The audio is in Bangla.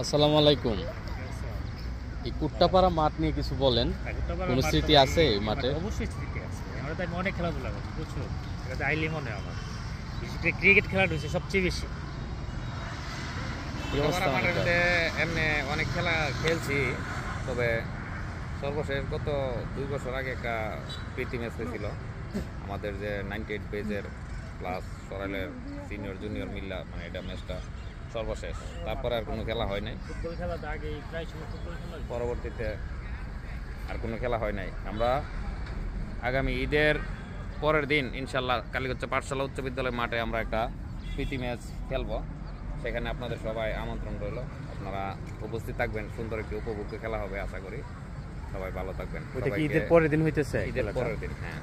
আসসালামু আলাইকুম। এই কুট্টাপাড়া মাঠ নিয়ে কিছু বলেন। কোনো স্মৃতি আছে এই মাঠে? অবশ্যই স্মৃতি আছে। আমরা তো অনেক খেলাধুলা করি, প্রচুর। এটা তো আইলি মনে হয় আমার। বিশেষ করে ক্রিকেট খেলাটা হচ্ছে সবচেয়ে বেশি। মাঠের মধ্যে এমনি অনেক খেলা খেলছি, তবে সর্বশেষ গত 2 বছর আগে একটা প্রীতি ম্যাচ হয়েছিল আমাদের, যে 98 পেজের প্লাস সরাইলের সিনিয়র জুনিয়র মিল্লা, মানে এটা ম্যাচটা সর্বশেষ। তারপরে আর কোনো খেলা হয় নাই। ফুটবল খেলা তো আগে প্রায় সময় ফুটবল খেলা, পরবর্তীতে আর কোনো খেলা হয় নাই। আমরা আগামী ঈদের পরের দিন ইনশাল্লাহ কালীগঞ্জ পাঠশালা উচ্চ বিদ্যালয় মাঠে আমরা একটা প্রীতি ম্যাচ খেলবো। সেখানে আপনাদের সবাই আমন্ত্রণ রইল, আপনারা উপস্থিত থাকবেন। সুন্দর একটি উপভোগ্য খেলা হবে, আশা করি। সবাই ভালো থাকবেন। ঈদের পরের দিন হইতেছে? ঈদের পরের দিন, হ্যাঁ।